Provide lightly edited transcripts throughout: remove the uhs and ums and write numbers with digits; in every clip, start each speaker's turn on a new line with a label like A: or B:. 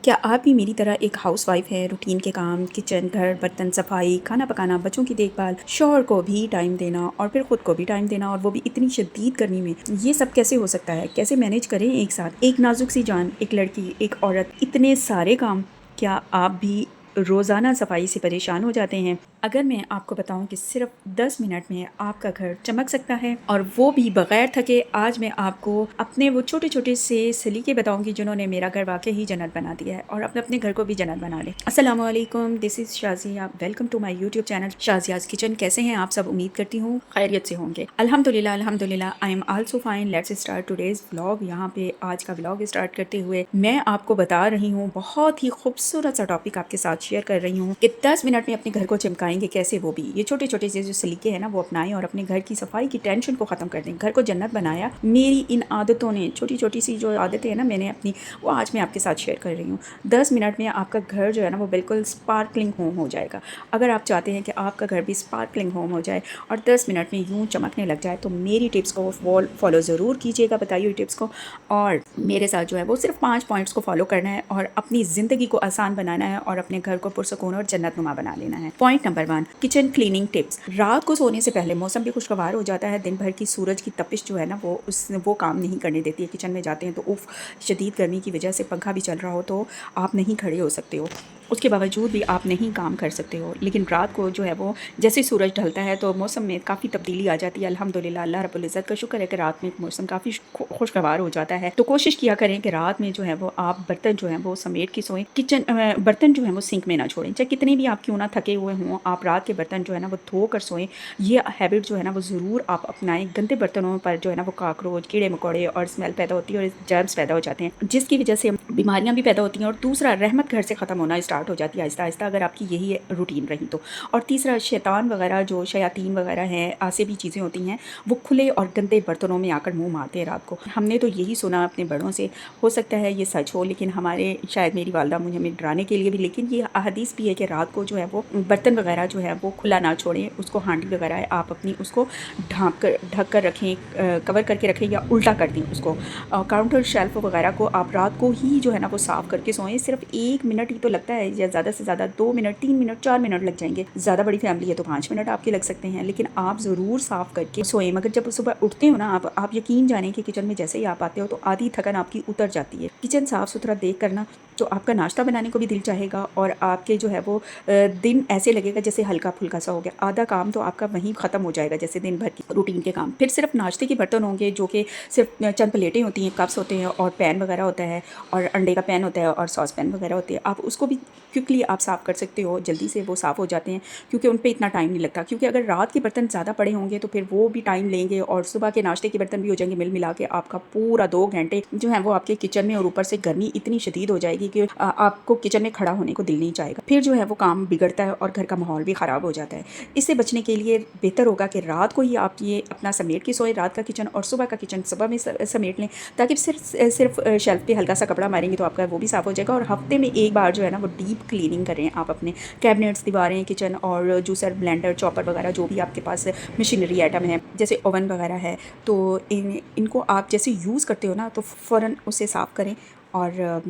A: क्या आप भी मेरी तरह एक हाउसवाइफ है? रूटीन के काम, किचन, घर, बर्तन, सफाई, खाना पकाना, बच्चों की देखभाल, शौहर को भी टाइम देना और फिर खुद को भी टाइम देना, और वो भी इतनी शदीद गर्मी में, ये सब कैसे हो सकता है? कैसे मैनेज करें एक साथ? एक नाजुक सी जान, एक लड़की, एक औरत, इतने सारे काम। क्या आप भी रोज़ाना सफाई से परेशान हो जाते हैं? अगर मैं आपको बताऊं कि सिर्फ 10 मिनट में आपका घर चमक सकता है, और वो भी बगैर थके, आज मैं आपको अपने वो छोटे छोटे से सलीके बताऊंगी जिन्होंने मेरा घर वाकई ही जन्नत बना दिया है, और अपने अपने घर को भी जन्नत बना लें। अस्सलाम वालेकुम, this is Shazia. Welcome to my YouTube channel Shazia's kitchen. कैसे हैं आप सब? उम्मीद करती हूँ खैरियत से होंगे। अल्हम्दुलिल्लाह अल्हम्दुलिल्लाह, I am also fine. Let's start today's vlog. यहाँ पे आज का व्लॉग स्टार्ट करते हुए मैं आपको बता रही हूँ, बहुत ही खूबसूरत सा टॉपिक आपके साथ शेयर कर रही हूँ कि 10 मिनट में अपने घर को चमकाएंगे कैसे, वो भी ये छोटे छोटे से जो सलीके हैं ना वो अपनाएं और अपने घर की सफाई की टेंशन को ख़त्म कर दें। घर को जन्नत बनाया मेरी इन आदतों ने। छोटी छोटी सी जो आदतें हैं ना मैंने अपनी, वो आज मैं आपके साथ शेयर कर रही हूँ। 10 मिनट में आपका घर जो है ना वो बिल्कुल स्पार्कलिंग होम हो जाएगा। अगर आप चाहते हैं कि आपका घर भी स्पार्कलिंग होम हो जाए और 10 मिनट में यूँ चमकने लग जाए, तो मेरी टिप्स को फॉलो ज़रूर कीजिएगा, बताइए हुई टिप्स को। और मेरे साथ जो है वो सिर्फ 5 पॉइंट्स को फॉलो करना है और अपनी ज़िंदगी को आसान बनाना है और अपने घर को पुरसकून और जन्नतनुमा बना लेना है। Point number 1, kitchen cleaning tips. रात को सोने से पहले मौसम भी खुशगवार हो जाता है। दिन भर की सूरज की तपिश जो है ना वो काम नहीं करने देती है। किचन में जाते हैं तो उफ, शदीद गर्मी की वजह से पंखा भी चल रहा हो तो आप नहीं खड़े हो सकते हो, उसके बावजूद भी आप नहीं काम कर सकते हो। लेकिन रात को जो है वो जैसे सूरज ढलता है तो मौसम में काफ़ी तब्दीली आ जाती है। अल्हम्दुलिल्लाह, अल्लाह रब्बुल इज़्ज़त का शुक्र है कि रात में मौसम काफ़ी खुशगवार हो जाता है। तो कोशिश किया करें कि रात में जो है वो आप बर्तन जो हैं वो समेट के सोएं। किचन बर्तन जो है वो सिंक में ना छोड़ें, चाहे कितने भी आप क्यों ना थके हुए हों, आप रात के बर्तन जो है ना वो धो कर सोएं। ये हैबिट जो है ना वो ज़रूर आप अपनाएं। गंदे बर्तनों पर जो है ना वो काकरोच, कीड़े मकोड़े और स्मेल पैदा होती है और जर्म्स पैदा हो जाते हैं, जिसकी वजह से बीमारियां भी पैदा होती हैं। और दूसरा, रहमत घर से ख़त्म होना स्टार्ट हो जाती है आहिस्ता आहिस्ता, अगर आपकी यही रूटीन रही तो। और तीसरा, शैतान वगैरह, जो शयातीन वगैरह हैं, ऐसे भी चीज़ें होती हैं, वो खुले और गंदे बर्तनों में आकर मुंह मारते हैं रात को। हमने तो यही सुना अपने बड़ों से, हो सकता है ये सच हो, लेकिन हमारे शायद मेरी वालदा मुझे हमें डराने के लिए भी, लेकिन ये अहदीस भी है कि रात को जो है वो बर्तन वगैरह जो है वो खुला ना छोड़ें। उसको हांडी वगैरह है आप अपनी उसको ढक कर रखें, कवर करके रखें या उल्टा कर दें उसको। काउंटर शेल्फ वगैरह को आप रात को ही जो है ना वो साफ़ करके सोएं। सिर्फ 1 मिनट ही तो लगता है, या ज़्यादा से ज़्यादा 2 मिनट, 3 मिनट, 4 मिनट लग जाएंगे। ज़्यादा बड़ी फैमिली है तो 5 मिनट आपके लग सकते हैं, लेकिन आप ज़रूर साफ़ करके सोएं। मगर जब सुबह उठते हो ना आप यकीन जानें कि किचन में जैसे ही आप आते हो तो आधी थकन आपकी उतर जाती है। किचन साफ़ सुथरा देख करना तो आपका नाश्ता बनाने को भी दिल चाहेगा, और आपके जो है वो दिन ऐसे लगेगा जैसे हल्का फुल्का सा हो गया। आधा काम तो आपका वहीं ख़त्म हो जाएगा, जैसे दिन भर की रूटीन के काम। फिर सिर्फ नाश्ते के बर्तन होंगे, जो कि सिर्फ चंद प्लेटें होती हैं, कप्स होते हैं और पैन वगैरह होता है, और अंडे का पैन होता है और सॉस पैन वगैरह होते हैं। आप उसको भी क्विकली आप साफ़ कर सकते हो, जल्दी से वो साफ़ हो जाते हैं, क्योंकि उन पर इतना टाइम नहीं लगता। क्योंकि अगर रात के बर्तन ज़्यादा पड़े होंगे तो फिर वो भी टाइम लेंगे, और सुबह के नाश्ते के बर्तन भी हो जाएंगे। मिल मिला के आपका पूरा 2 घंटे जो है वो आपके किचन में, और ऊपर से गर्मी इतनी शदीद हो जाएगी कि आपको किचन में खड़ा होने को दिल नहीं चाहेगा। फिर जो है वो काम बिगड़ता है और घर का माहौल भी ख़राब हो जाता है। इससे बचने के लिए बेहतर होगा कि रात को ही आप ये अपना समेट के सोए, रात का किचन, और सुबह का किचन सुबह में समेट लें, ताकि सिर्फ शेल्फ पे हल्का सा कपड़ा मारेंगे तो आपका वो भी साफ़ हो जाएगा। और हफ्ते में एक बार जो है ना वो डीप क्लीनिंग करें आप अपने कैबिनेट्स, दीवारें, किचन, और जूसर, ब्लेंडर, चॉपर वगैरह जो भी आपके पास मशीनरी आइटम है, जैसे ओवन वगैरह है, तो इनको आप जैसे यूज़ करते हो ना तो फ़ौरन उसे साफ़ करें। और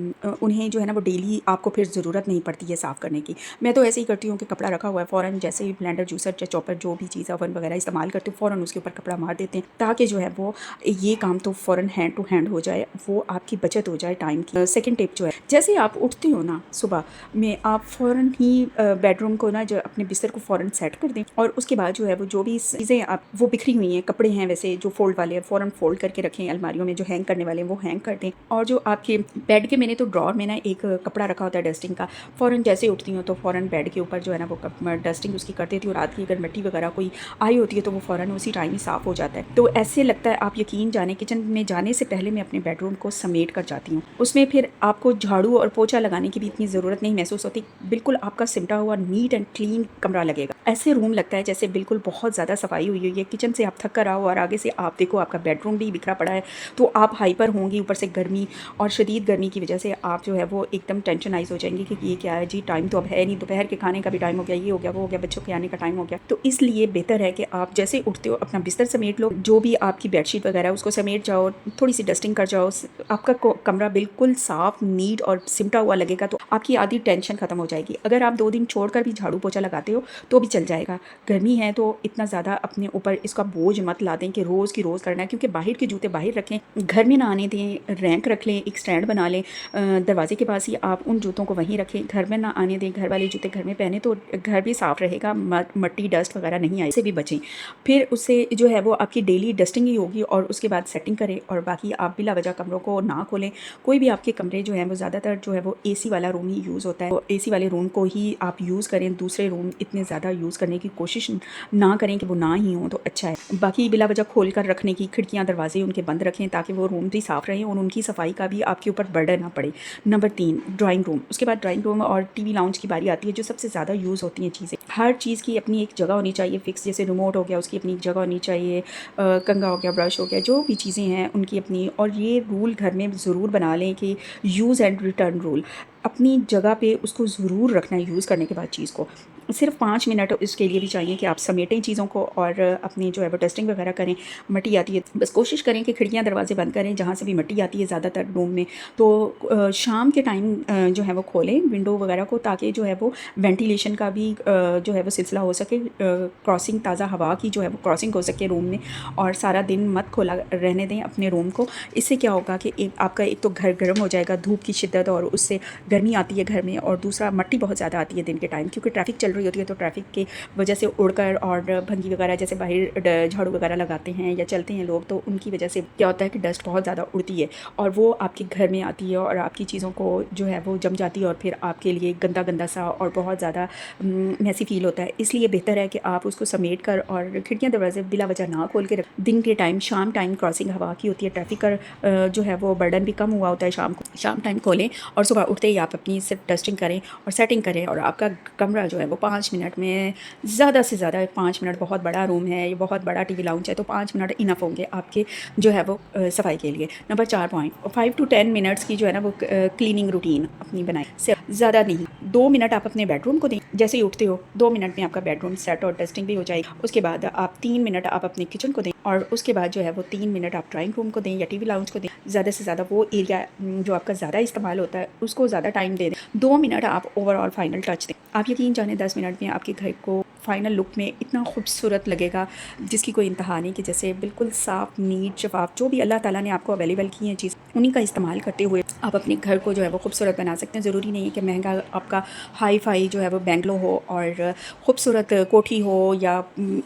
A: उन्हें जो है ना वो डेली आपको फिर ज़रूरत नहीं पड़ती है साफ़ करने की। मैं तो ऐसे ही करती हूँ कि कपड़ा रखा हुआ है, फ़ौरन जैसे ही ब्लेंडर, जूसर, चॉपर जो भी चीज़ ओवन वगैरह इस्तेमाल करते हो, फ़ौरन उसके ऊपर कपड़ा मार देते हैं, ताकि जो है वो ये काम तो फ़ौरन हैंड टू हैंड हो जाए, वो आपकी बचत हो जाए टाइम की। सेकेंड टिप जो है, जैसे आप उठते हो ना सुबह में, आप फ़ौरन ही बेडरूम को ना, जो अपने बिस्तर को फ़ौरन सेट कर दें, और उसके बाद जो है वो जो भी चीज़ें आप वो बिखरी हुई हैं, कपड़े हैं वैसे जो फोल्ड वाले हैं, फ़ौरन फोल्ड करके रखें। अलमारियों में जो हैंग करने वाले हैं वो हैंग कर दें। और जो आपके बेड के, मैंने तो ड्रॉर में ना एक कपड़ा रखा होता है डस्टिंग का, फ़ौरन जैसे उठती हूँ तो फ़ौरन बेड के ऊपर जो है ना वो डस्टिंग उसकी कर देती हूँ। रात की अगर मिट्टी वगैरह कोई आई होती है तो वो फ़ौरन उसी टाइम ही साफ़ हो जाता है। तो ऐसे लगता है, आप यकीन जाने, किचन में जाने से पहले मैं अपने बेडरूम को समेट कर जाती हूँ। उसमें फिर आपको झाड़ू और पोछा लगाने की भी इतनी ज़रूरत नहीं महसूस होती। बिल्कुल आपका सिमटा हुआ नीट एंड क्लीन कमरा लगेगा। ऐसे रूम लगता है जैसे बिल्कुल बहुत ज़्यादा सफाई हुई है। किचन से आप थक कर आओ और आगे से आप देखो आपका बेडरूम भी बिखरा पड़ा है, तो आप हाइपर होंगी, ऊपर से गर्मी और शदीद शदीद गर्मी की वजह से आप जो है वो एकदम टेंशनाइज हो जाएंगे कि ये क्या है जी, टाइम तो अब है नहीं, दोपहर के खाने का भी टाइम हो गया, ये हो गया, वो हो गया, बच्चों के आने का टाइम हो गया। तो इसलिए बेहतर है कि आप जैसे उठते हो अपना बिस्तर समेट लो, जो भी आपकी बेडशीट वगैरह उसको समेट जाओ, थोड़ी सी डस्टिंग कर जाओ, आपका कमरा बिल्कुल साफ नीट और सिमटा हुआ लगेगा तो आपकी आधी टेंशन खत्म हो जाएगी। अगर आप 2 दिन छोड़कर भी झाड़ू पोछा लगाते हो तो भी चल जाएगा। गर्मी है तो इतना ज़्यादा अपने ऊपर इसका बोझ मत ला दें कि रोज़ की रोज़ करना है, क्योंकि बाहर के जूते बाहर रखें, घर में ना आने दें, रैंक रख लें, एक स्टैंड बना लें दरवाजे के पास ही, आप उन जूतों को वहीं रखें, घर में ना आने दें। घर वाले जूते घर में पहने तो घर भी साफ़ रहेगा, मट्टी डस्ट वगैरह नहीं आए, से भी बचें। फिर उससे जो है वो आपकी डेली डस्टिंग ही होगी और उसके बाद सेटिंग करें। और बाकी आप बिला वजह कमरों को ना खोलें। कोई भी आपके कमरे जो हैं वो ज़्यादातर जो है वो एसी वाला रूम ही यूज़ होता है, तो एसी वाले रूम को ही आप यूज़ करें। दूसरे रूम इतने ज़्यादा यूज़ करने की कोशिश ना करें कि वो ना ही हो तो अच्छा है। बाकी बिला वजह खोल कर रखने की, खिड़कियाँ दरवाजे उनके बंद रखें ताकि वो रूम भी साफ़ रहें और उनकी सफाई का भी आपके ऊपर बर्डन ना पड़े। Number 3 drawing room. उसके बाद ड्राइंग रूम और टीवी लाउंज की बारी आती है, जो सबसे ज़्यादा यूज़ होती हैं चीज़ें। हर चीज़ की अपनी एक जगह होनी चाहिए फिक्स, जैसे रिमोट हो गया उसकी अपनी एक जगह होनी चाहिए, कंघा हो गया, ब्रश हो गया, जो भी चीज़ें हैं उनकी अपनी। और ये रूल घर में ज़रूर बना लें कि यूज़ एंड रिटर्न रूल, अपनी जगह पे उसको ज़रूर रखना है यूज़ करने के बाद चीज़ को। सिर्फ 5 मिनट इसके लिए भी चाहिए कि आप समेटें चीज़ों को और अपनी जो है वो डस्टिंग वगैरह करें। मट्टी आती है, बस कोशिश करें कि खिड़कियाँ दरवाजे बंद करें जहाँ से भी मट्टी आती है ज़्यादातर रूम में, तो शाम के टाइम जो है वो खोलें विंडो वगैरह को, ताकि जो है वो वेंटिलेशन का भी जो है वो सिलसिला हो सके, क्रॉसिंग ताज़ा हवा की जो है वो क्रॉसिंग हो सके रूम में। और सारा दिन मत खोला रहने दें अपने रूम को। इससे क्या होगा कि आपका एक तो घर गर्म हो जाएगा, धूप की शिद्दत और उससे गर्मी आती है घर में, और दूसरा मट्टी बहुत ज़्यादा आती है दिन के टाइम, क्योंकि ट्रैफिक चल रही होती है, तो ट्रैफिक की वजह से उड़कर और भंगी वगैरह जैसे बाहर झाड़ू वगैरह लगाते हैं या चलते हैं लोग, तो उनकी वजह से क्या होता है कि डस्ट बहुत ज़्यादा उड़ती है और वो आपके घर में आती है और आपकी चीज़ों को जो है वो जम जाती है और फिर आपके लिए गंदा गंदा सा और बहुत ज़्यादा मैसी फील होता है। इसलिए बेहतर है कि आप उसको समेट कर और खिड़कियाँ दरवाजे बिला वजह ना खोल के रख। दिन के टाइम शाम टाइम क्रॉसिंग हवा की होती है, ट्रैफिक का जो है वो बर्डन भी कम हुआ होता है शाम टाइम खोलें और सुबह उठते ही आप अपनी सिर्फ डस्टिंग करें और सेटिंग करें और आपका कमरा जो है वो 5 मिनट में, ज़्यादा से ज़्यादा 5 मिनट, बहुत बड़ा रूम है, ये बहुत बड़ा टीवी लाउंज है तो 5 मिनट इनफ होंगे आपके जो है वो सफाई के लिए। नंबर 4 पॉइंट, 5 to 10 मिनट्स की जो है ना वो क्लीनिंग रूटीन अपनी बनाएं, ज़्यादा नहीं। 2 मिनट आप अपने बेडरूम को दें, जैसे ही उठते हो 2 मिनट में आपका बेडरूम सेट और डस्टिंग भी हो जाएगी। उसके बाद आप 3 मिनट आप अपने किचन को दें और उसके बाद जो है वो 3 मिनट आप ड्राइंग रूम को दें या टीवी लाउंज को दें। ज़्यादा से ज़्यादा वो एरिया जो आपका ज़्यादा इस्तेमाल होता है उसको ज़्यादा टाइम दे दें। 2 मिनट आप ओवरऑल फाइनल टच दें। आप यकीन जाने 10 मिनट में आपके घर को फाइनल लुक में इतना खूबसूरत लगेगा जिसकी कोई इंतहा नहीं, कि जैसे बिल्कुल साफ़ नीट शफाफ, जो भी अल्लाह ताला ने आपको अवेलेबल की हैं चीज़ उन्हीं का इस्तेमाल करते हुए आप अपने घर को जो है वो खूबसूरत बना सकते हैं। ज़रूरी नहीं है कि महंगा आपका हाई फाई जो है वो बेंगलो हो और खूबसूरत कोठी हो या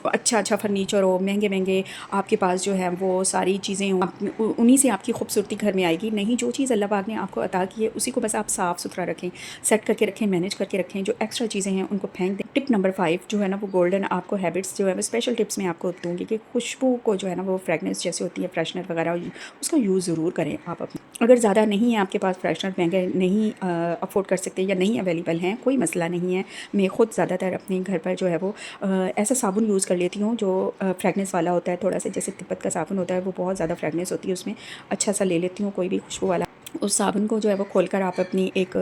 A: अच्छा फर्नीचर हो, महंगे महंगे आपके पास जो है वो सारी चीज़ें हों, उन्हीं से आपकी खूबसूरती घर में आएगी नहीं। जो चीज़ अल्लाह पाक ने आपको अता की है उसी को बस आप साफ़ सुथरा रखें, सेट करके रखें, मैनेज करके रखें। जो एक्स्ट्रा चीज़ें हैं उनको फेंक दें। टिप नंबर 5 जो है ना वो गोल्डन आपको हैबिट्स जो है वो स्पेशल टिप्स में आपको दूंगी कि खुशबू को जो है ना वो फ्रेगनेंस जैसे होती है, फ्रेशनर वगैरह, उसका यूज़ ज़रूर करें आप अपने। अगर ज़्यादा नहीं है आपके पास फ्रेशनर, महंगे नहीं अफोर्ड कर सकते या नहीं अवेलेबल हैं, कोई मसला नहीं है। मैं ख़ुद ज़्यादातर अपने घर पर जो है वो ऐसा साबुन यूज़ कर लेती हूँ जो फ्रेगनेंस वाला होता है, थोड़ा सा जैसे तिब्बत का साबुन होता है वो बहुत ज़्यादा फ्रेगनेंस होती है, उसमें अच्छा सा ले लेती हूँ कोई भी खुशबू वाला। उस साबुन को जो है वो खोलकर आप अपनी एक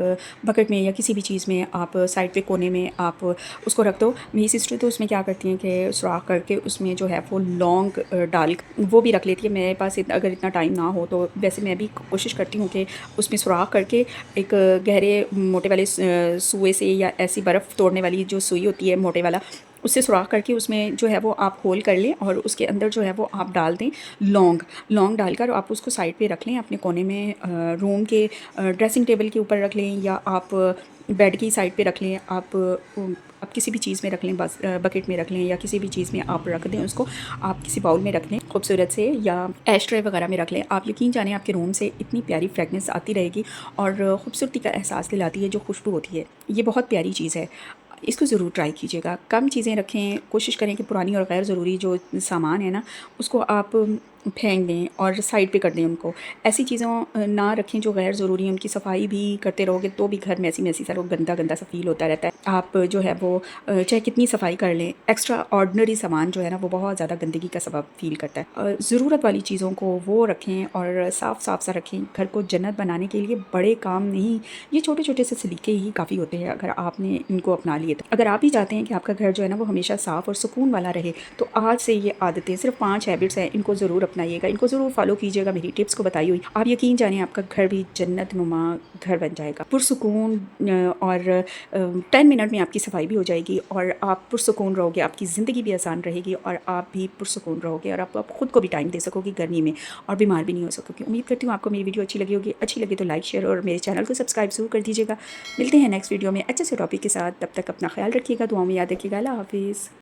A: बकेट में या किसी भी चीज़ में आप साइड पे कोने में आप उसको रख दो। मेरी सिस्टर तो उसमें क्या करती हैं कि सुराख करके उसमें जो है वो लौंग डाल वो भी रख लेती है। मेरे पास अगर इतना टाइम ना हो तो वैसे मैं भी कोशिश करती हूँ कि उसमें सुराख करके एक गहरे मोटे वाले सुए से या ऐसी बर्फ़ तोड़ने वाली जो सुई होती है मोटे वाला, उससे सुराख करके उसमें जो है वो आप होल कर लें और उसके अंदर जो है वो आप डाल दें लौंग डालकर आप उसको साइड पे रख लें अपने कोने में, रूम के ड्रेसिंग टेबल के ऊपर रख लें या आप बेड की साइड पे रख लें। आप किसी भी चीज़ में रख लें, बस बकेट में रख लें या किसी भी चीज़ में आप रख दें उसको, आप किसी बाउल में रख लें खूबसूरत से या एश ट्रे वगैरह में रख लें। आप यकीन जाने आपके रूम से इतनी प्यारी फ्रेगनेंस आती रहेगी और ख़ूबसूरती का एहसास दिलाती है जो खुशबू होती है। ये बहुत प्यारी चीज़ है, इसको ज़रूर ट्राई कीजिएगा। कम चीज़ें रखें, कोशिश करें कि पुरानी और गैर ज़रूरी जो सामान है ना उसको आप फेंक दें और साइड पे कर दें उनको। ऐसी चीज़ों ना रखें जो गैर ज़रूरी हैं। उनकी सफाई भी करते रहोगे तो भी घर मैसी सा गंदा सा फ़ील होता रहता है। आप जो है वो चाहे कितनी सफाई कर लें, एक्स्ट्रा ऑर्डिनरी सामान जो है ना वो बहुत ज़्यादा गंदगी का सबब फ़ील करता है। ज़रूरत वाली चीज़ों को वो रखें और साफ़ सा रखें। घर को जन्नत बनाने के लिए बड़े काम नहीं, ये छोटे-छोटे से सलीके ही काफ़ी होते हैं अगर आपने इनको अपना लिए तो। अगर आप भी चाहते हैं कि आपका घर जो है ना वो हमेशा साफ़ और सुकून वाला रहे, तो आज से ये आदतें, सिर्फ 5 हैबिट्स हैं, इनको ज़रूर अपनाइएगा, इनको ज़रूर फॉलो कीजिएगा मेरी टिप्स को बताई हुई। आप यकीन जानिए आपका घर भी जन्नत नुमा घर बन जाएगा। पुरसुकून और 10 मिनट में आपकी सफाई भी हो जाएगी और आप पुरसुकून रहोगे, आपकी ज़िंदगी भी आसान रहेगी और आप भी पुरसुकून रहोगे और आप खुद को भी टाइम दे सकोगे गर्मी में और बीमार भी नहीं हो सकोगे। उम्मीद करती हूँ आपको मेरी वीडियो अच्छी लगी होगी। अच्छी लगी तो लाइक, शेयर और मेरे चैनल को सब्सक्राइब ज़रूर कर दीजिएगा। मिलते हैं नेक्स्ट वीडियो में अच्छे से टॉपिक के साथ। तब तक अपना ख्याल रखिएगा, दुआओं में याद रखिएगा। अल्लाह हाफ़िज़।